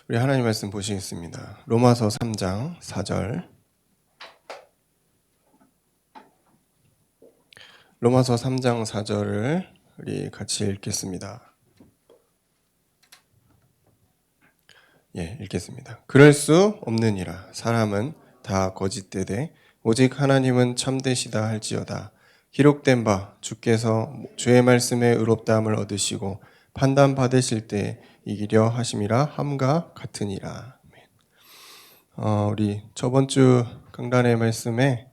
우리 하나님 말씀 보시겠습니다. 로마서 3장 4절. 로마서 3장 4절을 우리 같이 읽겠습니다. 읽겠습니다. 그럴 수 없느니라. 사람은 다 거짓되되 오직 하나님은 참되시다 할지어다. 기록된 바 주께서 주의 말씀에 의롭다함을 얻으시고 판단 받으실 때 이기려 하심이라 함과 같으니라. 우리 저번 주 강단의 말씀에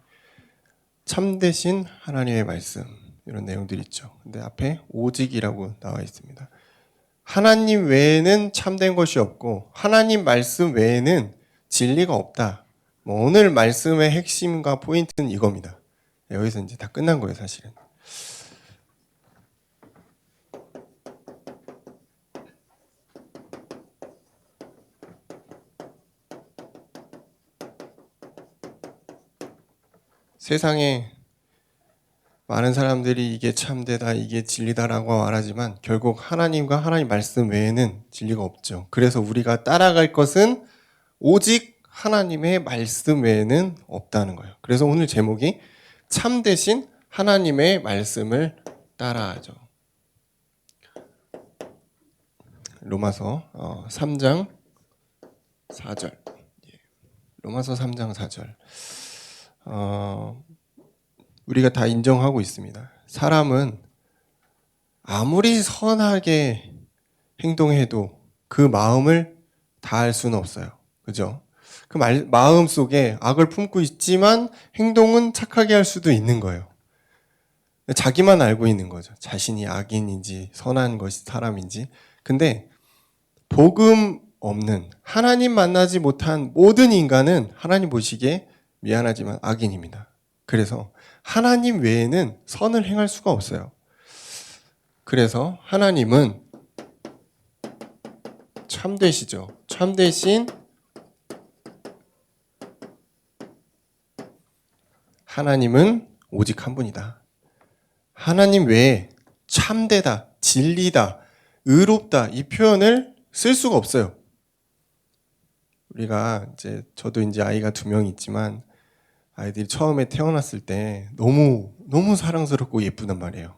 참되신 하나님의 말씀 이런 내용들이 있죠. 근데 앞에 오직이라고 나와 있습니다. 하나님 외에는 참된 것이 없고 하나님 말씀 외에는 진리가 없다. 오늘 말씀의 핵심과 포인트는 이겁니다. 여기서 이제 다 끝난 거예요, 사실은. 세상에 많은 사람들이 이게 참되다, 이게 진리다라고 말하지만 결국 하나님과 하나님 말씀 외에는 진리가 없죠. 그래서 우리가 따라갈 것은 오직 하나님의 말씀 외에는 없다는 거예요. 그래서 오늘 제목이 참되신 하나님의 말씀을 따라하죠. 로마서 3장 4절. 로마서 3장 4절. 우리가 다 인정하고 있습니다. 사람은 아무리 선하게 행동해도 그 마음을 다 알 수는 없어요. 그죠? 그 마음 속에 악을 품고 있지만 행동은 착하게 할 수도 있는 거예요. 자기만 알고 있는 거죠. 자신이 악인인지 선한 것이 사람인지. 근데 복음 없는 하나님 만나지 못한 모든 인간은 하나님 보시기에 미안하지만 악인입니다. 그래서 하나님 외에는 선을 행할 수가 없어요. 그래서 하나님은 참되시죠. 참되신 하나님은 오직 한 분이다. 하나님 외에 참되다, 진리다, 의롭다 이 표현을 쓸 수가 없어요. 우리가 저도 아이가 2명 있지만 아이들이 처음에 태어났을 때 너무 사랑스럽고 예쁘단 말이에요.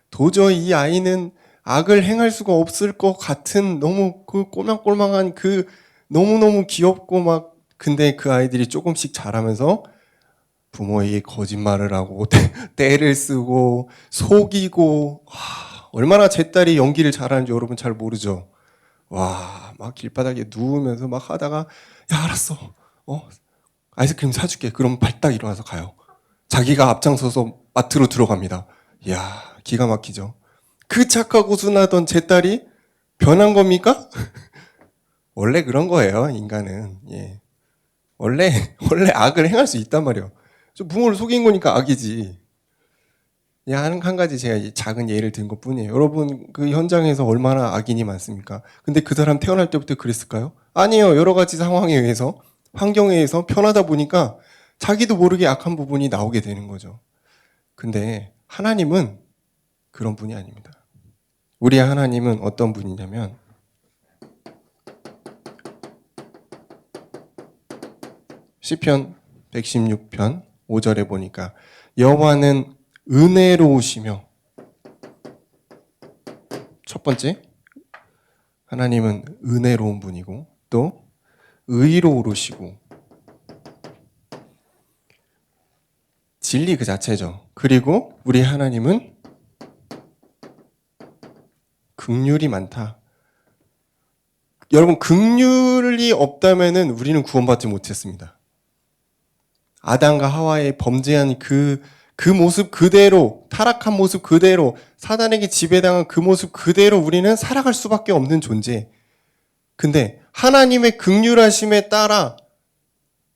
도저히 이 아이는 악을 행할 수가 없을 것 같은 너무 그 꼴망꼴망한 그 너무너무 귀엽고 근데 그 아이들이 조금씩 자라면서 부모에게 거짓말을 하고 떼를 쓰고 속이고 얼마나 제 딸이 연기를 잘하는지 여러분 잘 모르죠. 막 길바닥에 누우면서 막 하다가 야 알았어 아이스크림 사줄게. 그럼 발딱 일어나서 가요. 자기가 앞장서서 마트로 들어갑니다. 이야 기가 막히죠. 그 착하고 순하던 제 딸이 변한 겁니까? 원래 그런 거예요. 인간은. 원래 악을 행할 수 있단 말이에요. 부모를 속인 거니까 악이지. 한 가지 제가 작은 예를 든 것뿐이에요. 여러분 그 현장에서 얼마나 악인이 많습니까? 근데 그 사람 태어날 때부터 그랬을까요? 아니에요. 여러 가지 상황에 의해서 환경에 의해서 편하다 보니까 자기도 모르게 악한 부분이 나오게 되는 거죠. 근데 하나님은 그런 분이 아닙니다. 우리 하나님은 어떤 분이냐면 시편 116편 5절에 보니까 여호와는 은혜로우시며 첫 번째 하나님은 은혜로운 분이고 또 의로우시고 진리 그 자체죠. 그리고 우리 하나님은 긍휼이 많다. 여러분 긍휼이 없다면은 우리는 구원받지 못했습니다. 아담과 하와의 범죄한 그 모습 그대로 타락한 모습 그대로 사단에게 지배당한 그 모습 그대로 우리는 살아갈 수밖에 없는 존재. 근데 하나님의 긍휼하심에 따라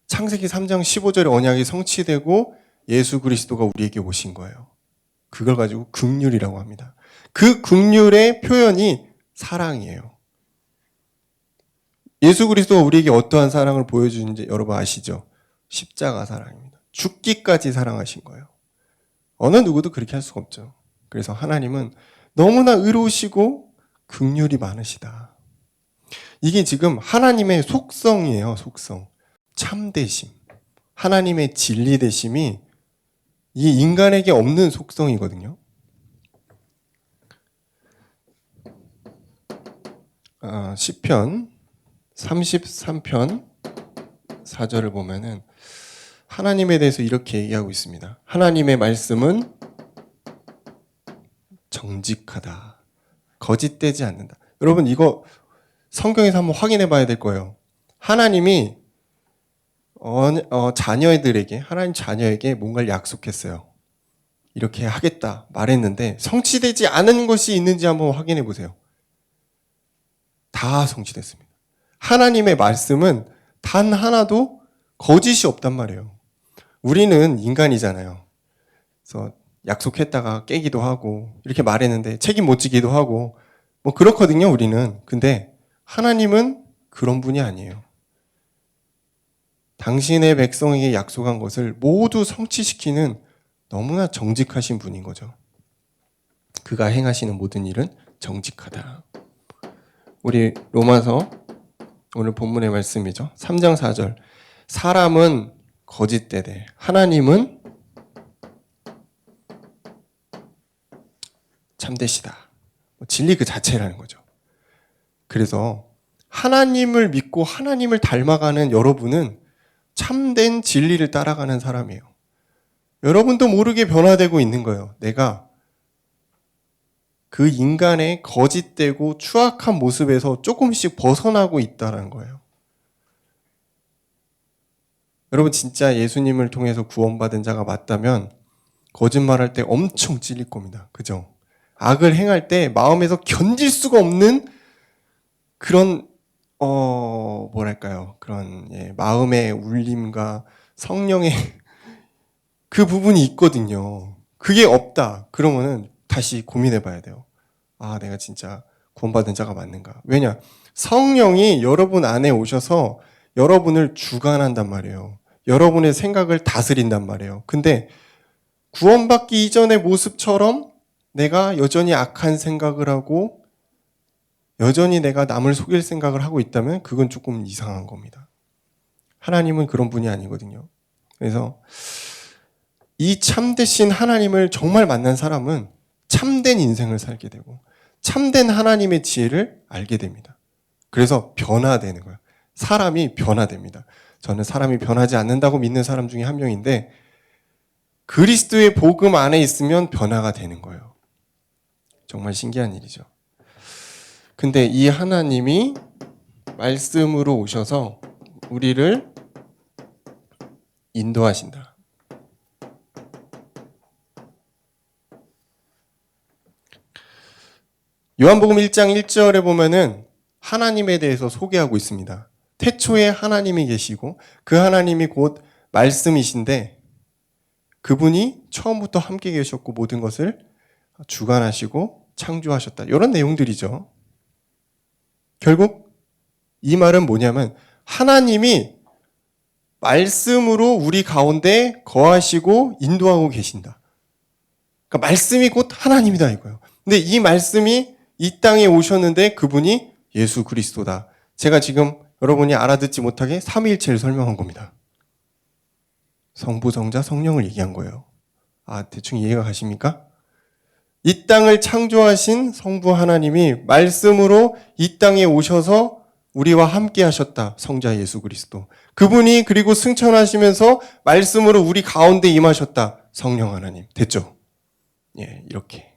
창세기 3장 15절의 언약이 성취되고 예수 그리스도가 우리에게 오신 거예요. 그걸 가지고 긍휼이라고 합니다. 그 긍휼의 표현이 사랑이에요. 예수 그리스도가 우리에게 어떠한 사랑을 보여주는지 여러분 아시죠? 십자가 사랑입니다. 죽기까지 사랑하신 거예요. 어느 누구도 그렇게 할 수가 없죠. 그래서 하나님은 너무나 의로우시고 긍휼이 많으시다. 이게 지금 하나님의 속성이에요. 속성. 참되심. 하나님의 진리되심이 이 인간에게 없는 속성이거든요. 시편 33편 4절을 보면은 하나님에 대해서 이렇게 얘기하고 있습니다. 하나님의 말씀은 정직하다. 거짓되지 않는다. 여러분 이거 성경에서 한번 확인해 봐야 될 거예요. 하나님이 하나님 자녀에게 뭔가를 약속했어요. 이렇게 하겠다 말했는데 성취되지 않은 것이 있는지 한번 확인해 보세요. 다 성취됐습니다. 하나님의 말씀은 단 하나도 거짓이 없단 말이에요. 우리는 인간이잖아요. 그래서 약속했다가 깨기도 하고 이렇게 말했는데 책임 못 지기도 하고 뭐 그렇거든요, 우리는. 근데 하나님은 그런 분이 아니에요. 당신의 백성에게 약속한 것을 모두 성취시키는 너무나 정직하신 분인 거죠. 그가 행하시는 모든 일은 정직하다. 우리 로마서 오늘 본문의 말씀이죠. 3장 4절. 사람은 거짓되되 하나님은 참되시다. 진리 그 자체라는 거죠. 그래서 하나님을 믿고 하나님을 닮아가는 여러분은 참된 진리를 따라가는 사람이에요. 여러분도 모르게 변화되고 있는 거예요. 내가 그 인간의 거짓되고 추악한 모습에서 조금씩 벗어나고 있다는 거예요. 여러분 진짜 예수님을 통해서 구원받은 자가 맞다면 거짓말할 때 엄청 찔릴 겁니다. 그죠? 악을 행할 때 마음에서 견딜 수가 없는 그런 그런 마음의 울림과 성령의 그 부분이 있거든요. 그게 없다. 그러면은 다시 고민해 봐야 돼요. 아, 내가 진짜 구원받은 자가 맞는가? 왜냐? 성령이 여러분 안에 오셔서 여러분을 주관한단 말이에요. 여러분의 생각을 다스린단 말이에요. 근데 구원받기 이전의 모습처럼 내가 여전히 악한 생각을 하고 여전히 내가 남을 속일 생각을 하고 있다면 그건 조금 이상한 겁니다. 하나님은 그런 분이 아니거든요. 그래서 이 참되신 하나님을 정말 만난 사람은 참된 인생을 살게 되고 참된 하나님의 지혜를 알게 됩니다. 그래서 변화되는 거예요. 사람이 변화됩니다. 저는 사람이 변하지 않는다고 믿는 사람 중에 한 명인데 그리스도의 복음 안에 있으면 변화가 되는 거예요. 정말 신기한 일이죠. 근데 이 하나님이 말씀으로 오셔서 우리를 인도하신다. 요한복음 1장 1절에 보면은 하나님에 대해서 소개하고 있습니다. 태초에 하나님이 계시고 그 하나님이 곧 말씀이신데 그분이 처음부터 함께 계셨고 모든 것을 주관하시고 창조하셨다. 이런 내용들이죠. 결국 이 말은 뭐냐면 하나님이 말씀으로 우리 가운데 거하시고 인도하고 계신다. 그러니까 말씀이 곧 하나님이다 이거예요. 근데 이 말씀이 이 땅에 오셨는데 그분이 예수 그리스도다. 제가 지금 여러분이 알아듣지 못하게 삼위일체를 설명한 겁니다. 성부, 성자, 성령을 얘기한 거예요. 아, 대충 이해가 가십니까? 이 땅을 창조하신 성부 하나님이 말씀으로 이 땅에 오셔서 우리와 함께 하셨다. 성자 예수 그리스도. 그분이 그리고 승천하시면서 말씀으로 우리 가운데 임하셨다. 성령 하나님. 됐죠? 예, 이렇게.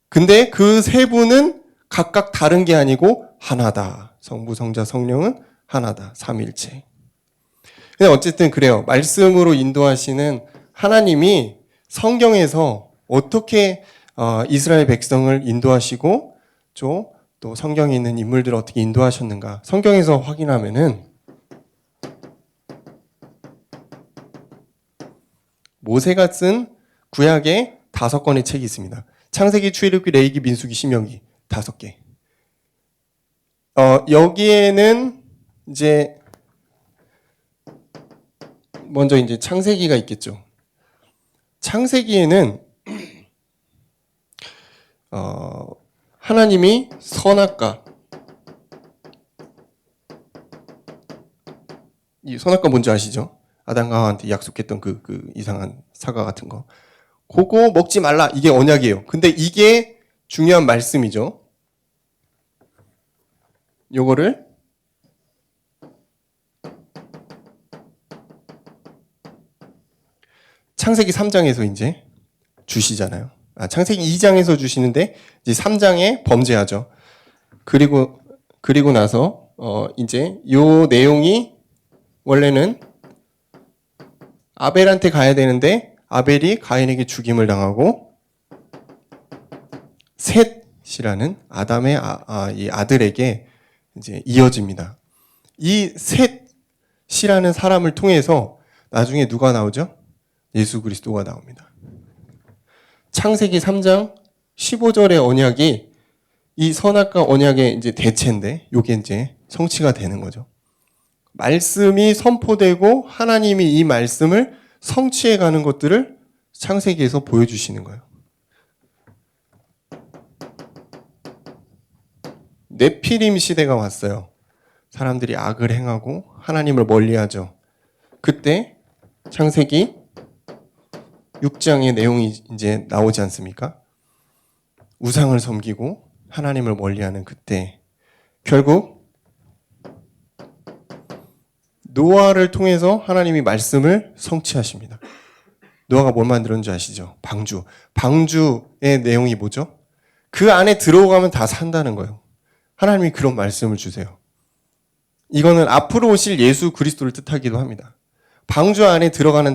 근데 그 세 분은 각각 다른 게 아니고 하나다. 성부, 성자, 성령은 하나다. 삼위일체. 근데 어쨌든 그래요. 말씀으로 인도하시는 하나님이 성경에서 어떻게 이스라엘 백성을 인도하시고 또 성경에 있는 인물들을 어떻게 인도하셨는가 성경에서 확인하면은 모세가 쓴 구약에 5권의 책이 있습니다. 창세기, 출애굽기, 레위기, 민수기, 신명기 5개. 여기에는 이제 먼저 이제 창세기가 있겠죠. 창세기에는 하나님이 선악과 이 선악과 뭔지 아시죠? 아담과 하와한테 약속했던 그 이상한 사과 같은 거. 그거 먹지 말라. 이게 언약이에요. 근데 이게 중요한 말씀이죠. 요거를 창세기 3장에서 이제 주시잖아요. 창세기 2장에서 주시는데 이제 3장에 범죄하죠. 그리고 나서 이제 요 내용이 원래는 아벨한테 가야 되는데 아벨이 가인에게 죽임을 당하고 셋이라는 아담의 이 아들에게 이제 이어집니다. 이 셋이라는 사람을 통해서 나중에 누가 나오죠? 예수 그리스도가 나옵니다. 창세기 3장 15절의 언약이 이 선악과 언약의 이제 대체인데 요게 이제 성취가 되는 거죠. 말씀이 선포되고 하나님이 이 말씀을 성취해 가는 것들을 창세기에서 보여주시는 거예요. 네피림 시대가 왔어요. 사람들이 악을 행하고 하나님을 멀리하죠. 그때 창세기 6장의 내용이 이제 나오지 않습니까? 우상을 섬기고 하나님을 멀리하는 그때 결국 노아를 통해서 하나님이 말씀을 성취하십니다. 노아가 뭘 만들었는지 아시죠? 방주. 방주의 내용이 뭐죠? 그 안에 들어가면 다 산다는 거예요. 하나님이 그런 말씀을 주세요. 이거는 앞으로 오실 예수 그리스도를 뜻하기도 합니다. 방주 안에 들어가는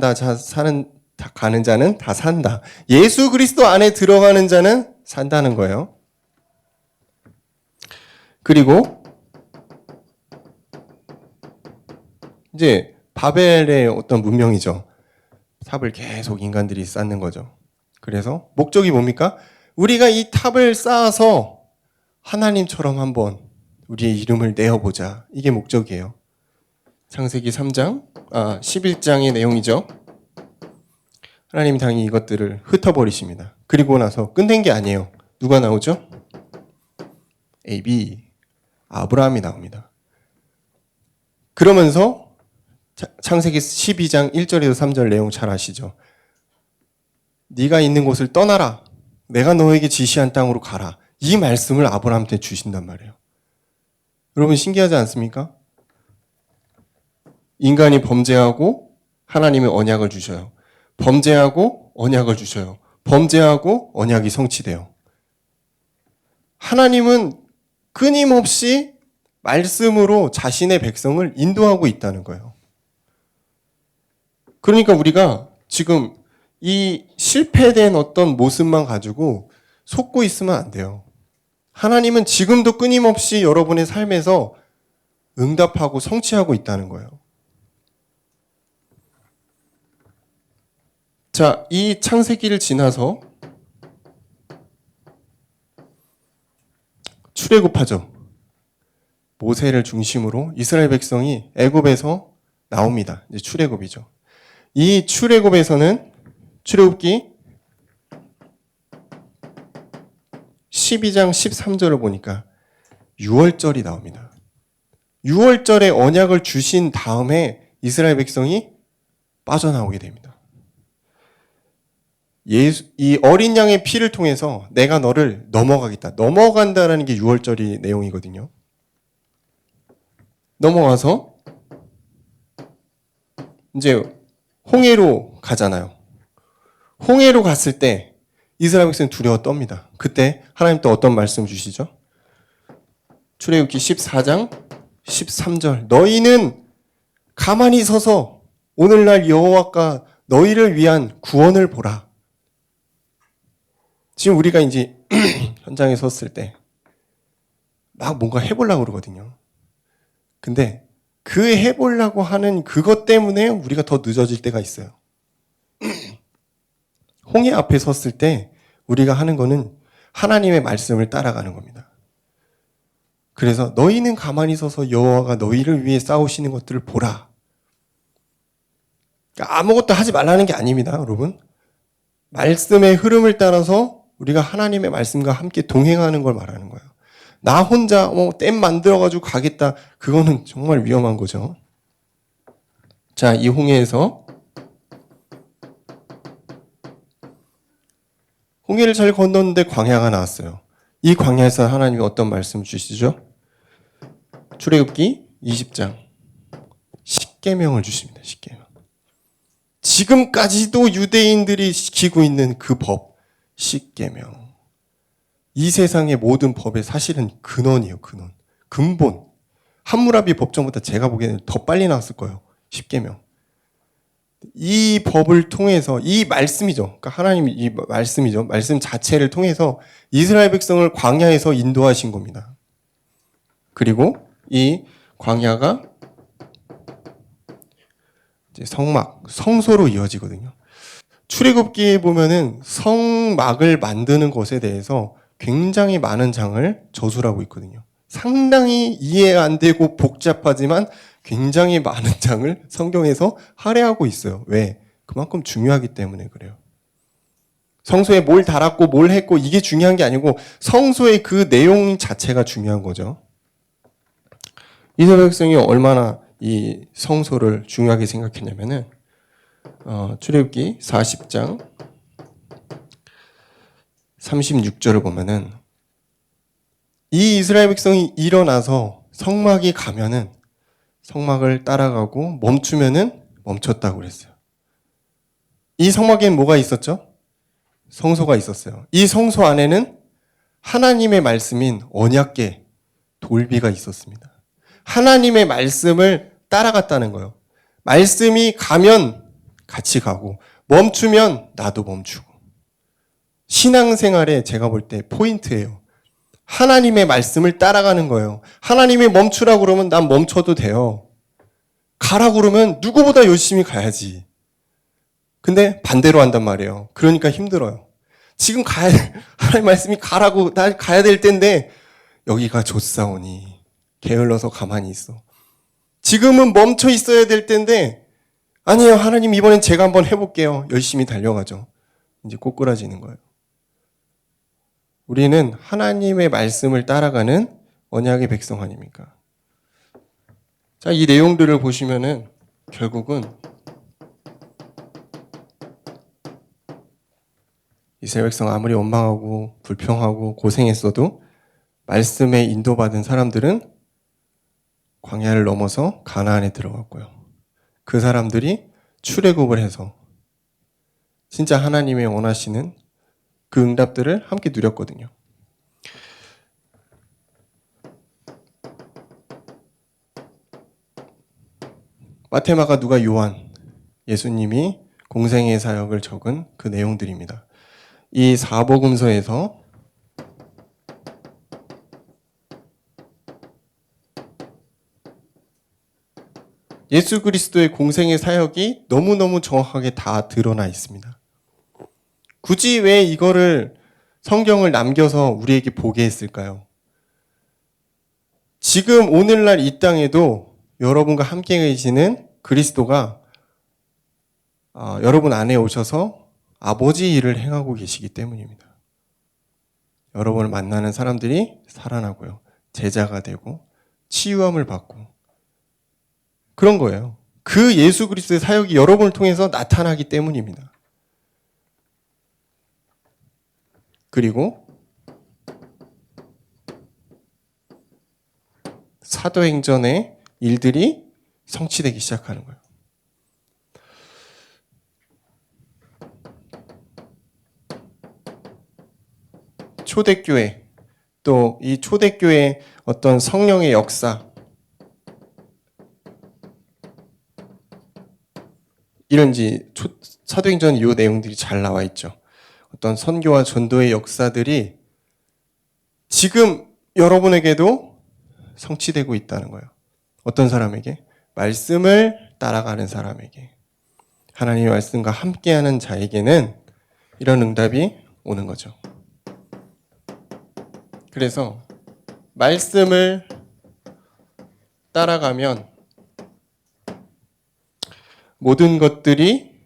가는 자는 다 산다. 예수 그리스도 안에 들어가는 자는 산다는 거예요. 그리고 이제 바벨의 어떤 문명이죠. 탑을 계속 인간들이 쌓는 거죠. 그래서 목적이 뭡니까? 우리가 이 탑을 쌓아서 하나님처럼 한번 우리의 이름을 내어보자. 이게 목적이에요. 창세기 11장의 내용이죠. 하나님 당연히 이것들을 흩어버리십니다. 그리고 나서 끝낸 게 아니에요. 누가 나오죠? 아브라함이 나옵니다. 그러면서 창세기 12장 1절에서 3절 내용 잘 아시죠? 네가 있는 곳을 떠나라. 내가 너에게 지시한 땅으로 가라. 이 말씀을 아브라함한테 주신단 말이에요. 여러분 신기하지 않습니까? 인간이 범죄하고 하나님의 언약을 주셔요. 범죄하고 언약을 주셔요. 범죄하고 언약이 성취돼요. 하나님은 끊임없이 말씀으로 자신의 백성을 인도하고 있다는 거예요. 그러니까 우리가 지금 이 실패된 어떤 모습만 가지고 속고 있으면 안 돼요. 하나님은 지금도 끊임없이 여러분의 삶에서 응답하고 성취하고 있다는 거예요. 자, 이 창세기를 지나서 출애굽하죠. 모세를 중심으로 이스라엘 백성이 애굽에서 나옵니다. 이제 출애굽이죠. 이 출애굽에서는 출애굽기 12장 13절을 보니까 6월절이 나옵니다. 6월절에 언약을 주신 다음에 이스라엘 백성이 빠져나오게 됩니다. 이 어린 양의 피를 통해서 내가 너를 넘어가겠다. 넘어간다라는 게 6월절이 내용이거든요. 넘어와서 이제 홍해로 가잖아요. 홍해로 갔을 때 이스라엘 백성은 두려워 떱니다. 그때 하나님 또 어떤 말씀 주시죠? 출애굽기 14장 13절 너희는 가만히 서서 오늘날 여호와가 너희를 위한 구원을 보라. 지금 우리가 이제 현장에 섰을 때 막 뭔가 해보려고 그러거든요. 근데 그 해보려고 하는 그것 때문에 우리가 더 늦어질 때가 있어요. 홍해 앞에 섰을 때 우리가 하는 거는 하나님의 말씀을 따라가는 겁니다. 그래서 너희는 가만히 서서 여호와가 너희를 위해 싸우시는 것들을 보라. 그러니까 아무것도 하지 말라는 게 아닙니다, 여러분. 말씀의 흐름을 따라서 우리가 하나님의 말씀과 함께 동행하는 걸 말하는 거예요. 나 혼자 댐 만들어가지고 가겠다. 그거는 정말 위험한 거죠. 자, 이 홍해를 잘 건넜는데 광야가 나왔어요. 이 광야에서 하나님이 어떤 말씀을 주시죠? 출애굽기 20장 십계명을 주십니다. 십계명. 지금까지도 유대인들이 지키고 있는 그 법, 십계명. 이 세상의 모든 법의 사실은 근원이에요. 근원. 근본. 함무라비 법정보다 제가 보기에는 더 빨리 나왔을 거예요. 십계명. 이 법을 통해서 이 말씀이죠. 그러니까 하나님 이 말씀이죠. 말씀 자체를 통해서 이스라엘 백성을 광야에서 인도하신 겁니다. 그리고 이 광야가 이제 성막, 성소로 이어지거든요. 출애굽기에 보면은 성막을 만드는 것에 대해서 굉장히 많은 장을 저술하고 있거든요. 상당히 이해 안 되고 복잡하지만 굉장히 많은 장을 성경에서 할애하고 있어요. 왜? 그만큼 중요하기 때문에 그래요. 성소에 뭘 달았고 뭘 했고 이게 중요한 게 아니고 성소의 그 내용 자체가 중요한 거죠. 이스라엘 백성이 얼마나 이 성소를 중요하게 생각했냐면은 출애굽기 40장 36절을 보면은 이 이스라엘 백성이 일어나서 성막이 가면은 성막을 따라가고 멈추면은 멈췄다고 그랬어요. 이 성막에는 뭐가 있었죠? 성소가 있었어요. 이 성소 안에는 하나님의 말씀인 언약궤 돌비가 있었습니다. 하나님의 말씀을 따라갔다는 거예요. 말씀이 가면 같이 가고 멈추면 나도 멈추고. 신앙생활에 제가 볼 때 포인트예요. 하나님의 말씀을 따라가는 거예요. 하나님이 멈추라고 그러면 난 멈춰도 돼요. 가라고 그러면 누구보다 열심히 가야지. 근데 반대로 한단 말이에요. 그러니까 힘들어요. 지금 하나님 말씀이 가라고 나 가야 될 텐데 여기가 좁사오니 게을러서 가만히 있어. 지금은 멈춰 있어야 될 텐데 아니에요. 하나님 이번엔 제가 한번 해볼게요. 열심히 달려가죠. 이제 꼬꾸라지는 거예요. 우리는 하나님의 말씀을 따라가는 언약의 백성 아닙니까? 자, 이 내용들을 보시면은 결국은 이스라엘 백성 아무리 원망하고 불평하고 고생했어도 말씀에 인도받은 사람들은 광야를 넘어서 가나안에 들어갔고요. 그 사람들이 출애굽을 해서 진짜 하나님이 원하시는 그 응답들을 함께 누렸거든요. 마테마가 누가 요한, 예수님이 공생의 사역을 적은 그 내용들입니다. 이 사복음서에서 예수 그리스도의 공생의 사역이 너무너무 정확하게 다 드러나 있습니다. 굳이 왜 이거를 성경을 남겨서 우리에게 보게 했을까요? 지금 오늘날 이 땅에도 여러분과 함께 계시는 그리스도가 여러분 안에 오셔서 아버지 일을 행하고 계시기 때문입니다. 여러분을 만나는 사람들이 살아나고요. 제자가 되고 치유함을 받고 그런 거예요. 그 예수 그리스도의 사역이 여러분을 통해서 나타나기 때문입니다. 그리고 사도행전의 일들이 성취되기 시작하는 거예요. 초대교회, 또 이 초대교회의 어떤 성령의 역사, 이런 사도행전 이 내용들이 잘 나와 있죠. 어떤 선교와 전도의 역사들이 지금 여러분에게도 성취되고 있다는 거예요. 어떤 사람에게? 말씀을 따라가는 사람에게. 하나님의 말씀과 함께하는 자에게는 이런 응답이 오는 거죠. 그래서 말씀을 따라가면 모든 것들이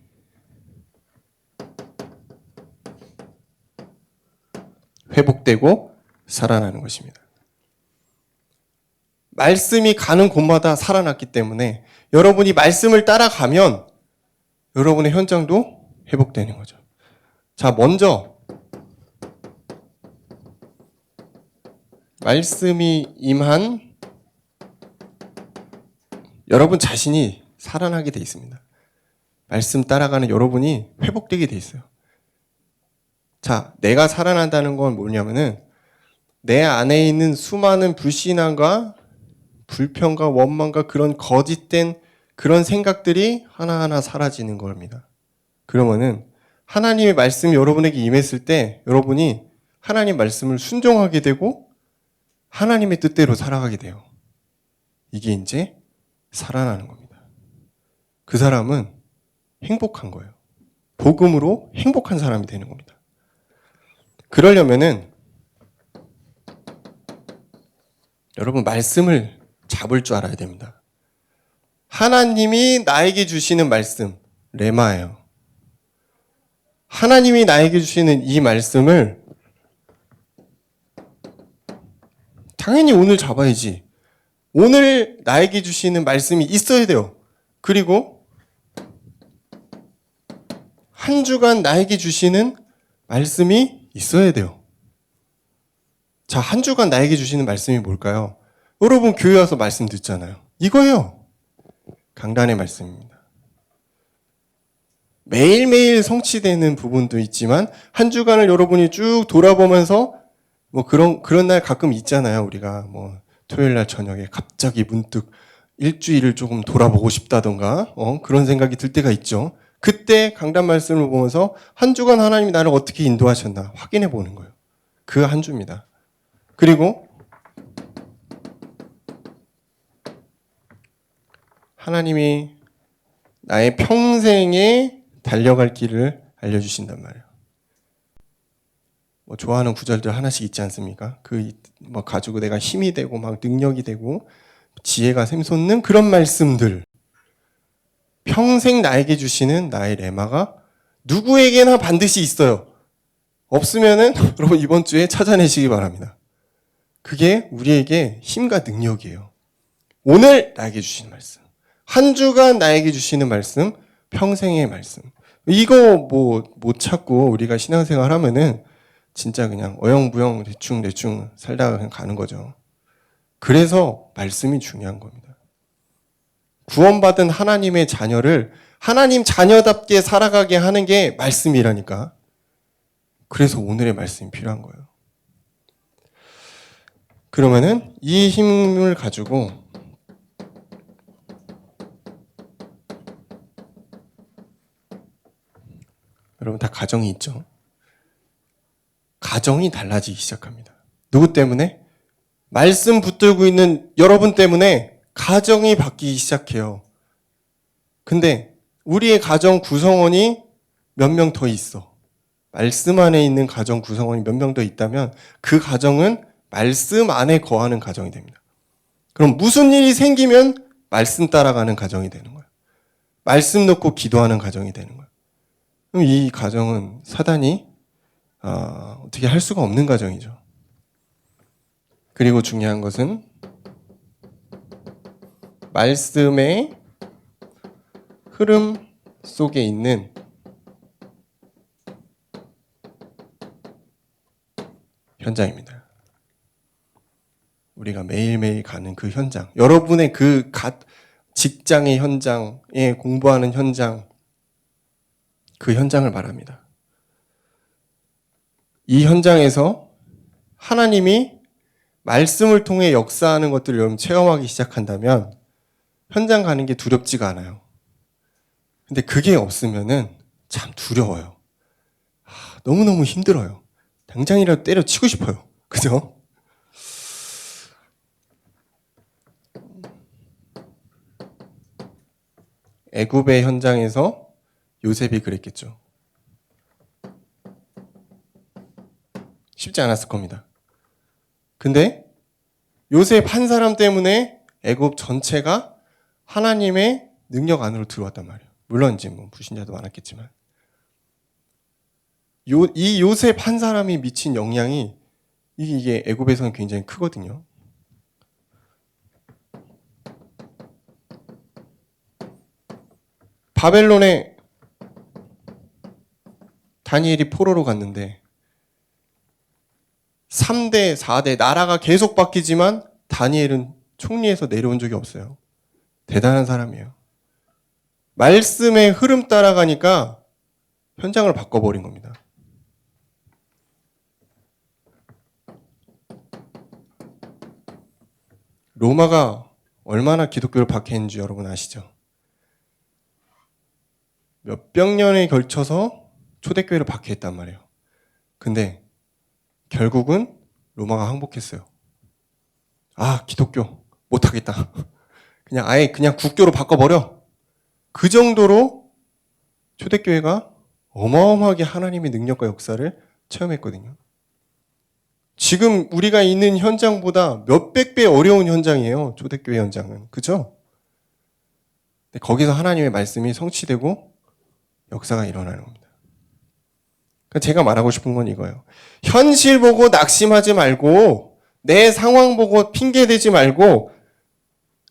회복되고 살아나는 것입니다. 말씀이 가는 곳마다 살아났기 때문에 여러분이 말씀을 따라가면 여러분의 현장도 회복되는 거죠. 자, 먼저 말씀이 임한 여러분 자신이 살아나게 돼 있습니다. 말씀 따라가는 여러분이 회복되게 돼 있어요. 자, 내가 살아난다는 건 뭐냐면은 내 안에 있는 수많은 불신앙과 불평과 원망과 그런 거짓된 그런 생각들이 하나하나 사라지는 겁니다. 그러면은 하나님의 말씀이 여러분에게 임했을 때 여러분이 하나님 말씀을 순종하게 되고 하나님의 뜻대로 살아가게 돼요. 이게 이제 살아나는 겁니다. 그 사람은 행복한 거예요. 복음으로 행복한 사람이 되는 겁니다. 그러려면은 여러분 말씀을 잡을 줄 알아야 됩니다. 하나님이 나에게 주시는 말씀, 레마예요. 하나님이 나에게 주시는 이 말씀을 당연히 오늘 잡아야지. 오늘 나에게 주시는 말씀이 있어야 돼요. 그리고 한 주간 나에게 주시는 말씀이 있어야 돼요. 자, 한 주간 나에게 주시는 말씀이 뭘까요? 여러분 교회 와서 말씀 듣잖아요. 이거예요. 강단의 말씀입니다. 매일매일 성취되는 부분도 있지만 한 주간을 여러분이 쭉 돌아보면서 뭐 그런 날 가끔 있잖아요. 우리가 뭐 토요일 날 저녁에 갑자기 문득 일주일을 조금 돌아보고 싶다던가 그런 생각이 들 때가 있죠. 그때 강단 말씀을 보면서 한 주간 하나님이 나를 어떻게 인도하셨나 확인해 보는 거예요. 그 한 주입니다. 그리고 하나님이 나의 평생에 달려갈 길을 알려주신단 말이에요. 뭐 좋아하는 구절들 하나씩 있지 않습니까? 뭐 가지고 내가 힘이 되고 막 능력이 되고 지혜가 샘솟는 그런 말씀들. 평생 나에게 주시는 나의 레마가 누구에게나 반드시 있어요. 없으면은 여러분 이번 주에 찾아내시기 바랍니다. 그게 우리에게 힘과 능력이에요. 오늘 나에게 주시는 말씀. 한 주간 나에게 주시는 말씀, 평생의 말씀. 이거 뭐 못 찾고 우리가 신앙생활 하면은 진짜 그냥 어영부영 대충 살다가 그냥 가는 거죠. 그래서 말씀이 중요한 겁니다. 구원받은 하나님의 자녀를 하나님 자녀답게 살아가게 하는 게 말씀이라니까. 그래서 오늘의 말씀이 필요한 거예요. 그러면은 이 힘을 가지고 여러분 다 가정이 있죠? 가정이 달라지기 시작합니다. 누구 때문에? 말씀 붙들고 있는 여러분 때문에 가정이 바뀌기 시작해요. 근데 우리의 가정 구성원이 몇 명 더 있어. 말씀 안에 있는 가정 구성원이 몇 명 더 있다면 그 가정은 말씀 안에 거하는 가정이 됩니다. 그럼 무슨 일이 생기면 말씀 따라가는 가정이 되는 거예요. 말씀 놓고 기도하는 가정이 되는 거예요. 그럼 이 가정은 사단이 어떻게 할 수가 없는 가정이죠. 그리고 중요한 것은 말씀의 흐름 속에 있는 현장입니다. 우리가 매일매일 가는 그 현장, 여러분의 그 직장의 현장에 공부하는 현장, 그 현장을 말합니다. 이 현장에서 하나님이 말씀을 통해 역사하는 것들을 여러분 체험하기 시작한다면 현장 가는 게 두렵지가 않아요. 근데 그게 없으면은 참 두려워요. 너무너무 힘들어요. 당장이라도 때려치고 싶어요. 그죠? 애굽의 현장에서 요셉이 그랬겠죠. 쉽지 않았을 겁니다. 근데 요셉 한 사람 때문에 애굽 전체가 하나님의 능력 안으로 들어왔단 말이에요. 물론 이제 뭐 불신자도 많았겠지만 이 요셉 한 사람이 미친 영향이 이게 애굽에서는 굉장히 크거든요. 바벨론에 다니엘이 포로로 갔는데 3대, 4대 나라가 계속 바뀌지만 다니엘은 총리에서 내려온 적이 없어요. 대단한 사람이에요. 말씀의 흐름 따라가니까 현장을 바꿔버린 겁니다. 로마가 얼마나 기독교를 박해했는지 여러분 아시죠? 몇백 년에 걸쳐서 초대교회를 박해했단 말이에요. 근데 결국은 로마가 항복했어요. 아, 기독교 못하겠다. 그냥 아예 그냥 국교로 바꿔버려. 그 정도로 초대교회가 어마어마하게 하나님의 능력과 역사를 체험했거든요. 지금 우리가 있는 현장보다 몇백 배 어려운 현장이에요. 초대교회 현장은. 그죠? 근데 거기서 하나님의 말씀이 성취되고 역사가 일어나는 겁니다. 그러니까 제가 말하고 싶은 건 이거예요. 현실 보고 낙심하지 말고 내 상황 보고 핑계대지 말고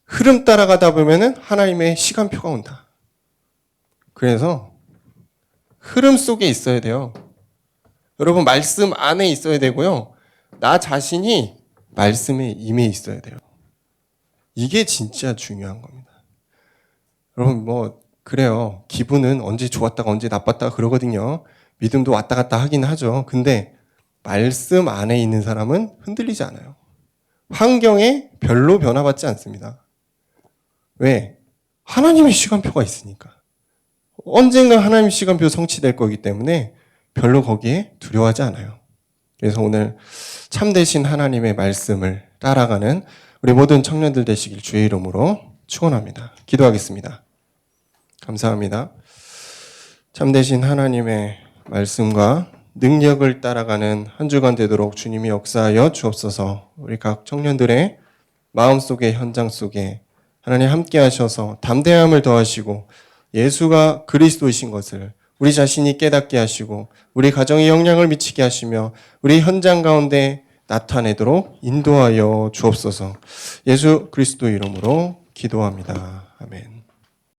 흐름 따라가다 보면은 하나님의 시간표가 온다. 그래서 흐름 속에 있어야 돼요. 여러분 말씀 안에 있어야 되고요. 나 자신이 말씀에 임해 있어야 돼요. 이게 진짜 중요한 겁니다. 여러분 그래요. 기분은 언제 좋았다가 언제 나빴다가 그러거든요. 믿음도 왔다 갔다 하긴 하죠. 근데 말씀 안에 있는 사람은 흔들리지 않아요. 환경에 별로 변화받지 않습니다. 왜? 하나님의 시간표가 있으니까. 언젠가 하나님의 시간표 성취될 거기 때문에 별로 거기에 두려워하지 않아요. 그래서 오늘 참되신 하나님의 말씀을 따라가는 우리 모든 청년들 되시길 주의 이름으로 축원합니다. 기도하겠습니다. 감사합니다. 참되신 하나님의 말씀과 능력을 따라가는 한 주간 되도록 주님이 역사하여 주옵소서. 우리 각 청년들의 마음속에 현장 속에 하나님 함께 하셔서 담대함을 더하시고 예수가 그리스도이신 것을 우리 자신이 깨닫게 하시고 우리 가정에 영향을 미치게 하시며 우리 현장 가운데 나타내도록 인도하여 주옵소서. 예수 그리스도 이름으로 기도합니다. 아멘.